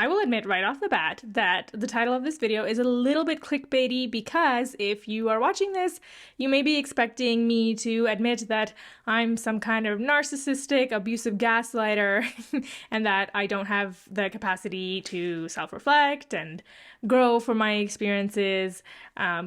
I will admit right off the bat that the title of this video is a little bit clickbaity because if you are watching this, you may be expecting me to admit that I'm some kind of narcissistic, abusive gaslighter and that I don't have the capacity to self-reflect and grow from my experiences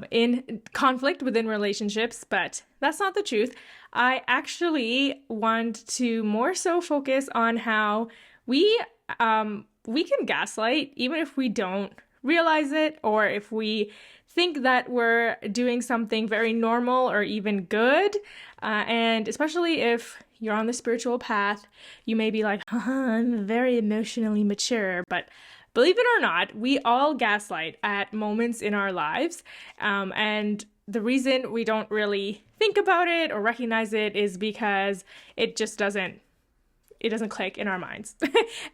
in conflict within relationships, but that's not the truth. I actually want to more so focus on how we can gaslight even if we don't realize it, or if we think that we're doing something very normal or even good. And especially if you're on the spiritual path, you may be like, I'm very emotionally mature. But believe it or not, we all gaslight at moments in our lives. And the reason we don't really think about it or recognize it is because it just doesn't click in our minds.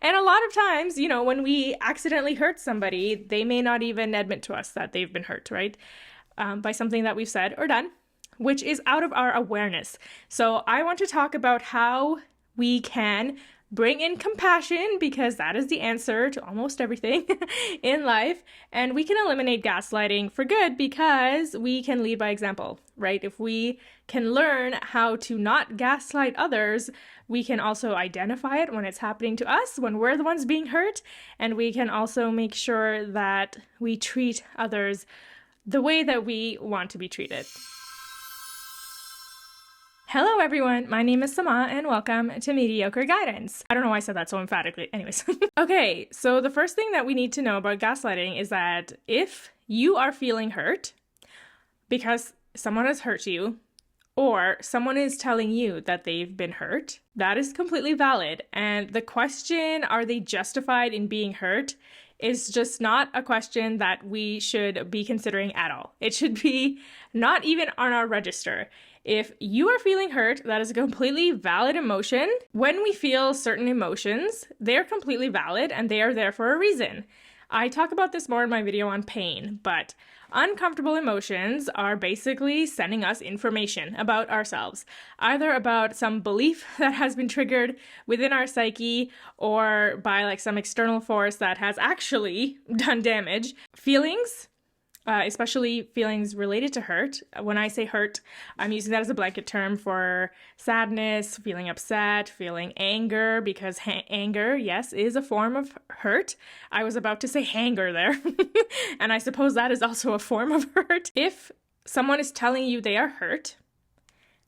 And a lot of times, when we accidentally hurt somebody, they may not even admit to us that they've been hurt, right? By something that we've said or done, which is out of our awareness. So I want to talk about how we can bring in compassion, because that is the answer to almost everything in life. And we can eliminate gaslighting for good because we can lead by example, right? If we can learn how to not gaslight others, we can also identify it when it's happening to us, when we're the ones being hurt. And we can also make sure that we treat others the way that we want to be treated. Hello everyone, my name is Sama and welcome to Mediocre Guidance. I don't know why I said that so emphatically. Anyways. Okay, so the first thing that we need to know about gaslighting is that if you are feeling hurt because someone has hurt you, or someone is telling you that they've been hurt, that is completely valid. And the question, are they justified in being hurt, is just not a question that we should be considering at all. It should be not even on our register. If you are feeling hurt, that is a completely valid emotion. When we feel certain emotions, they're completely valid and they are there for a reason. I talk about this more in my video on pain, but uncomfortable emotions are basically sending us information about ourselves, either about some belief that has been triggered within our psyche or by some external force that has actually done damage. Feelings, especially feelings related to hurt. When I say hurt, I'm using that as a blanket term for sadness, feeling upset, feeling anger, because anger, yes, is a form of hurt. I was about to say hanger there, and I suppose that is also a form of hurt. If someone is telling you they are hurt,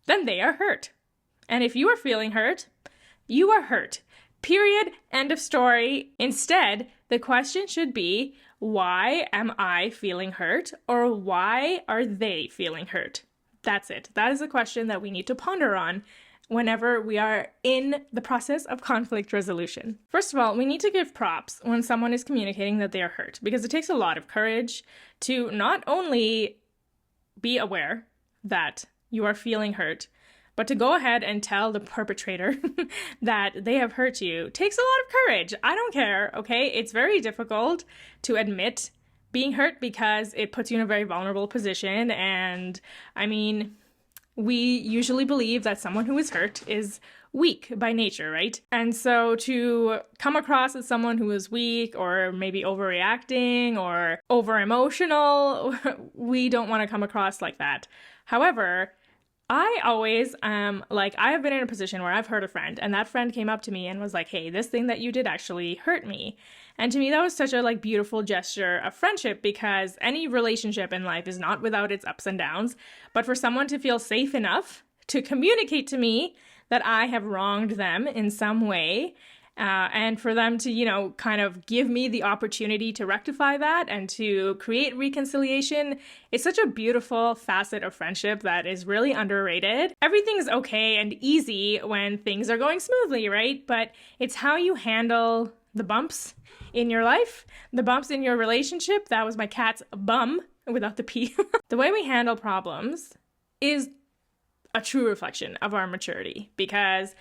then they are hurt. And if you are feeling hurt, you are hurt. Period. End of story. Instead, the question should be, why am I feeling hurt? Or why are they feeling hurt? That's it. That is a question that we need to ponder on whenever we are in the process of conflict resolution. First of all, we need to give props when someone is communicating that they are hurt, because it takes a lot of courage to not only be aware that you are feeling hurt, but to go ahead and tell the perpetrator that they have hurt you takes a lot of courage. I don't care, okay? It's very difficult to admit being hurt because it puts you in a very vulnerable position. And I mean, we usually believe that someone who is hurt is weak by nature, right? And so to come across as someone who is weak or maybe overreacting or over-emotional, we don't want to come across like that. However, I always I have been in a position where I've hurt a friend, and that friend came up to me and was like, hey, this thing that you did actually hurt me. And to me, that was such a beautiful gesture of friendship, because any relationship in life is not without its ups and downs. But for someone to feel safe enough to communicate to me that I have wronged them in some way, and for them to, kind of give me the opportunity to rectify that and to create reconciliation, it's such a beautiful facet of friendship that is really underrated. Everything's okay and easy when things are going smoothly, right? But it's how you handle the bumps in your life, the bumps in your relationship. That was my cat's bum without the P. The way we handle problems is a true reflection of our maturity, because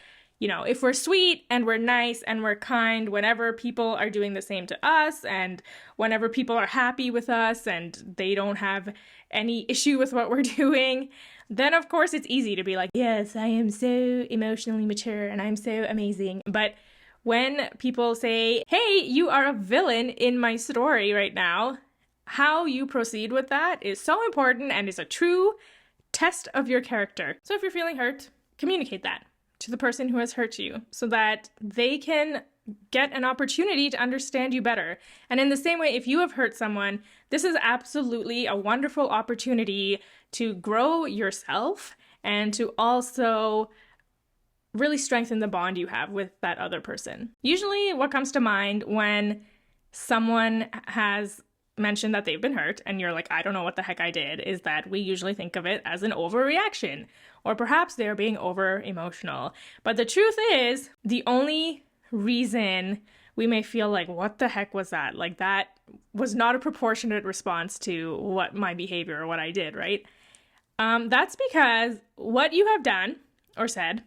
if we're sweet and we're nice and we're kind whenever people are doing the same to us, and whenever people are happy with us and they don't have any issue with what we're doing, then of course it's easy to be like, yes, I am so emotionally mature and I'm so amazing. But when people say, hey, you are a villain in my story right now, how you proceed with that is so important and is a true test of your character. So if you're feeling hurt, communicate that to the person who has hurt you so that they can get an opportunity to understand you better. And in the same way, if you have hurt someone, this is absolutely a wonderful opportunity to grow yourself and to also really strengthen the bond you have with that other person. Usually what comes to mind when someone has mentioned that they've been hurt and you're like, I don't know what the heck I did, is that we usually think of it as an overreaction, or perhaps they're being over emotional. But the truth is, the only reason we may feel like, what the heck was that? Like, that was not a proportionate response to what my behavior or what I did, right? That's because what you have done or said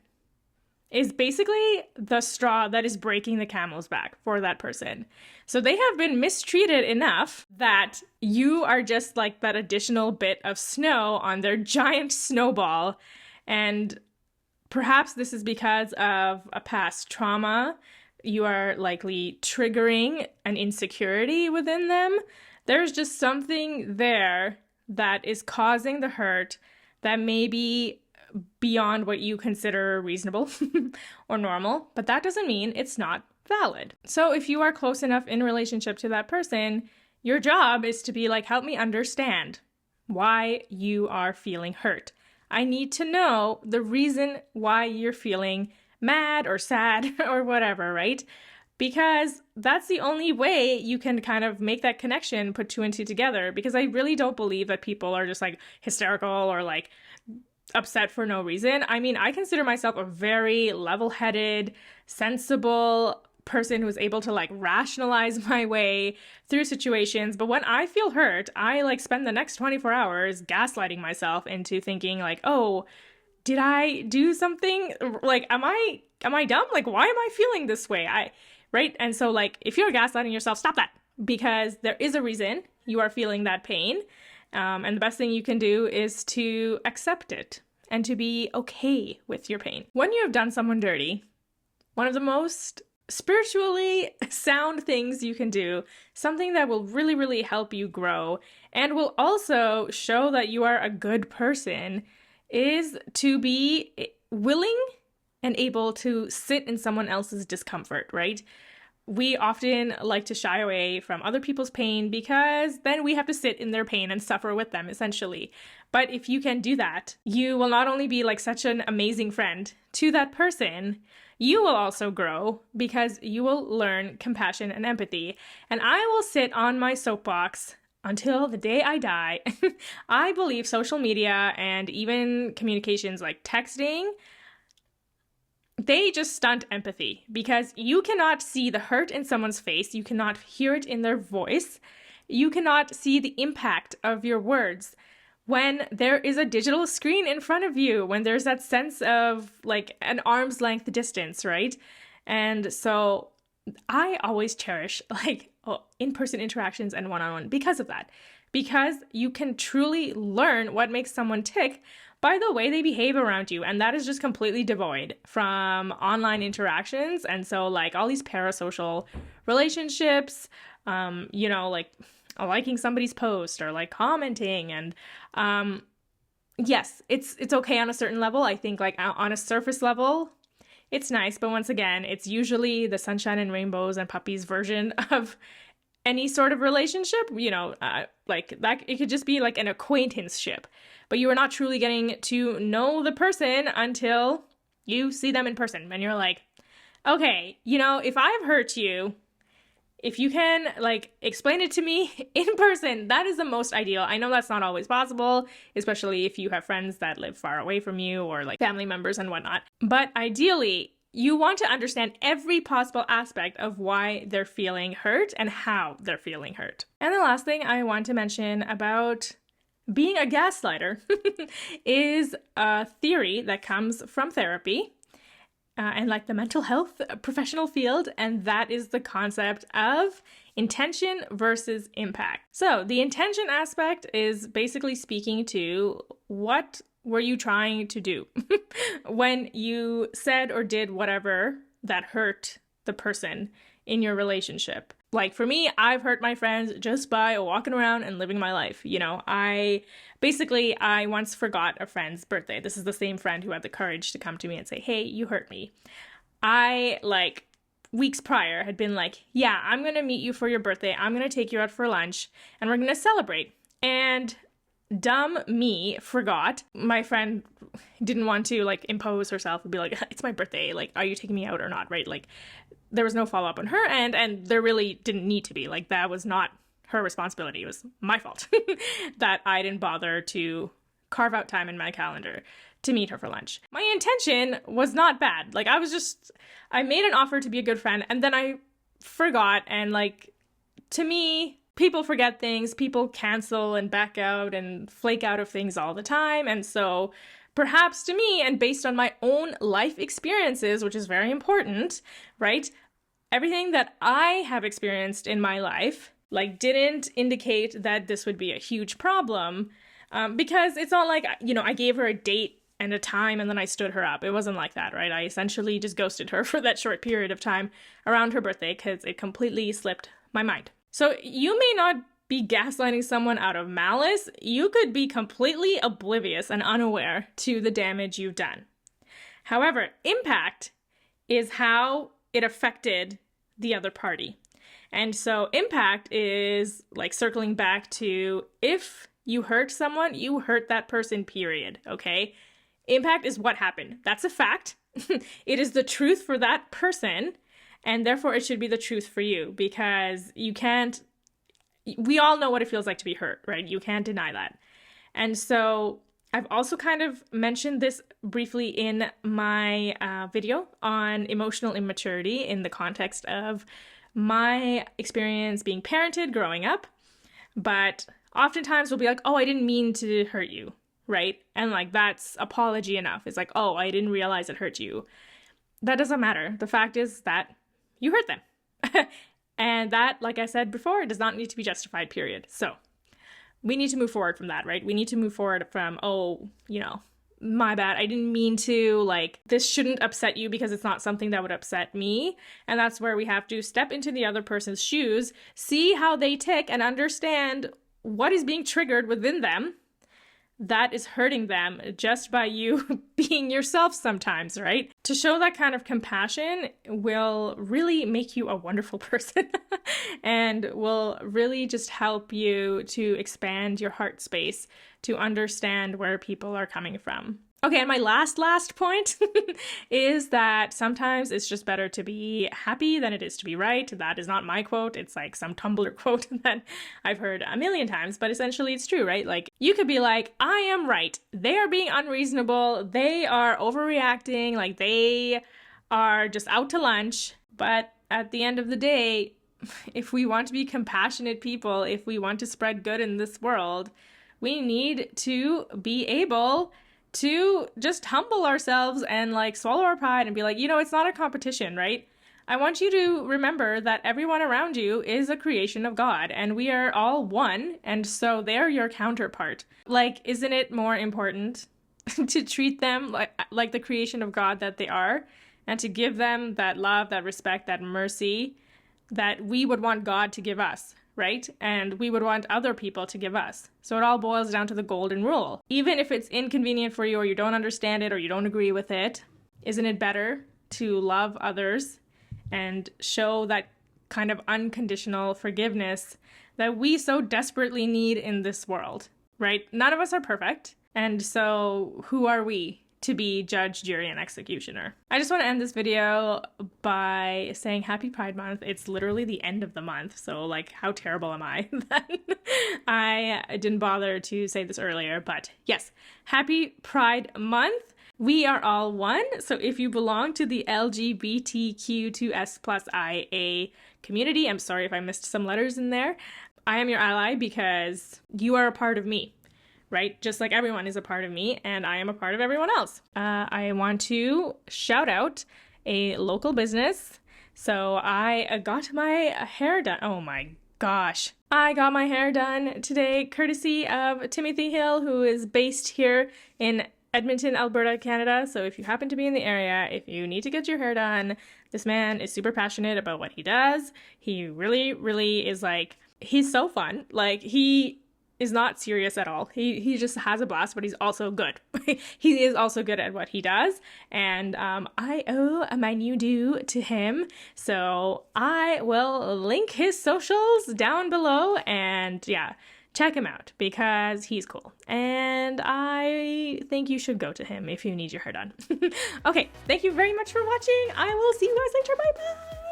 is basically the straw that is breaking the camel's back for that person. So they have been mistreated enough that you are just like that additional bit of snow on their giant snowball. And perhaps this is because of a past trauma. You are likely triggering an insecurity within them. There's just something there that is causing the hurt that may be beyond what you consider reasonable or normal, but that doesn't mean it's not valid. So if you are close enough in relationship to that person, your job is to be like, help me understand why you are feeling hurt. I need to know the reason why you're feeling mad or sad or whatever, right? Because that's the only way you can kind of make that connection, put two and two together, because I really don't believe that people are just like hysterical or like upset for no reason. I mean, I consider myself a very level-headed, sensible person who's able to like rationalize my way through situations. But when I feel hurt, I like spend the next 24 hours gaslighting myself into thinking like, oh, did I do something? Like, am I dumb? Like, why am I feeling this way? Right? And so like, if you're gaslighting yourself, stop that, because there is a reason you are feeling that pain. And the best thing you can do is to accept it and to be okay with your pain. When you have done someone dirty, one of the most spiritually sound things you can do, something that will really, really help you grow and will also show that you are a good person, is to be willing and able to sit in someone else's discomfort, right? We often like to shy away from other people's pain because then we have to sit in their pain and suffer with them, essentially. But if you can do that, you will not only be like such an amazing friend to that person, you will also grow because you will learn compassion and empathy. And I will sit on my soapbox until the day I die. I believe social media and even communications like texting, they just stunt empathy because you cannot see the hurt in someone's face. You cannot hear it in their voice. You cannot see the impact of your words when there is a digital screen in front of you, when there's that sense of like an arm's length distance, right? And so I always cherish like in-person interactions and one-on-one because of that, because you can truly learn what makes someone tick by the way they behave around you. And that is just completely devoid from online interactions. And so like all these parasocial relationships, like liking somebody's post or like commenting. And yes, it's okay on a certain level. I think like on a surface level, it's nice. But once again, it's usually the sunshine and rainbows and puppies version of any sort of relationship, like that. It could just be like an acquaintanceship, but you are not truly getting to know the person until you see them in person. And you're like, okay, if I've hurt you, if you can like explain it to me in person, that is the most ideal. I know that's not always possible, especially if you have friends that live far away from you or like family members and whatnot. But ideally, you want to understand every possible aspect of why they're feeling hurt and how they're feeling hurt. And the last thing I want to mention about being a gaslighter is a theory that comes from therapy and like the mental health professional field, and that is the concept of intention versus impact. So the intention aspect is basically speaking to what were you trying to do when you said or did whatever that hurt the person in your relationship. Like for me, I've hurt my friends just by walking around and living my life. You know, I once forgot a friend's birthday. This is the same friend who had the courage to come to me and say, hey, you hurt me. I, like, weeks prior had been like, yeah, I'm going to meet you for your birthday. I'm going to take you out for lunch and we're going to celebrate. And dumb me forgot. My friend didn't want to like impose herself and be like, it's my birthday. Like, are you taking me out or not? Right? Like, there was no follow up on her end, and there really didn't need to be. Like, that was not her responsibility. It was my fault that I didn't bother to carve out time in my calendar to meet her for lunch. My intention was not bad. Like, I made an offer to be a good friend, and then I forgot. And like, to me, people forget things, people cancel and back out and flake out of things all the time. And so perhaps to me, and based on my own life experiences, which is very important, right? Everything that I have experienced in my life, like, didn't indicate that this would be a huge problem, because it's not like, you know, I gave her a date and a time and then I stood her up. It wasn't like that, right? I essentially just ghosted her for that short period of time around her birthday because it completely slipped my mind. So you may not be gaslighting someone out of malice. You could be completely oblivious and unaware to the damage you've done. However, impact is how it affected the other party. And so impact is like circling back to, if you hurt someone, you hurt that person, period. Okay? Impact is what happened. That's a fact. It is the truth for that person, and therefore it should be the truth for you, because we all know what it feels like to be hurt, right? You can't deny that. And so I've also kind of mentioned this briefly in my video on emotional immaturity in the context of my experience being parented growing up. But oftentimes we'll be like, oh, I didn't mean to hurt you, right? And like, that's apology enough. It's like, oh, I didn't realize it hurt you. That doesn't matter. The fact is that you hurt them. And that, like I said before, does not need to be justified, period. So we need to move forward from that, right? We need to move forward from, oh, you know, my bad, I didn't mean to, like, this shouldn't upset you because it's not something that would upset me. And that's where we have to step into the other person's shoes, see how they tick, and understand what is being triggered within them that is hurting them just by you being yourself sometimes, right? To show that kind of compassion will really make you a wonderful person and will really just help you to expand your heart space to understand where people are coming from. Okay, and my last point is that sometimes it's just better to be happy than it is to be right. That is not my quote. It's like some Tumblr quote that I've heard a million times, but essentially it's true, right? Like, you could be like, I am right. They are being unreasonable. They are overreacting. Like, they are just out to lunch. But at the end of the day, if we want to be compassionate people, if we want to spread good in this world, we need to be able to just humble ourselves and like swallow our pride and be like, you know, it's not a competition, right? I want you to remember that everyone around you is a creation of God and we are all one. And so they're your counterpart. Like, isn't it more important to treat them like the creation of God that they are, and to give them that love, that respect, that mercy that we would want God to give us, right? And we would want other people to give us. So it all boils down to the golden rule. Even if it's inconvenient for you, or you don't understand it, or you don't agree with it, isn't it better to love others and show that kind of unconditional forgiveness that we so desperately need in this world, right? None of us are perfect. And so who are we to be judge, jury, and executioner? I just want to end this video by saying Happy Pride Month. It's literally the end of the month, so like, how terrible am I that I didn't bother to say this earlier? But yes, Happy Pride Month. We are all one, so if you belong to the LGBTQ2S+IA community, I'm sorry if I missed some letters in there, I am your ally because you are a part of me. Right? Just like everyone is a part of me, and I am a part of everyone else. I want to shout out a local business. So I got my hair done. Oh my gosh. I got my hair done today courtesy of Timothie Hill, who is based here in Edmonton, Alberta, Canada. So if you happen to be in the area, if you need to get your hair done, This man is super passionate about what he does. He really, really is like, he's so fun. Like, he is not serious at all. He just has a blast, but he's also good. He is also good at what he does. And I owe my new due to him. So I will link his socials down below, and yeah, check him out because he's cool. And I think you should go to him if you need your hair done. Okay, thank you very much for watching. I will see you guys later. Bye bye.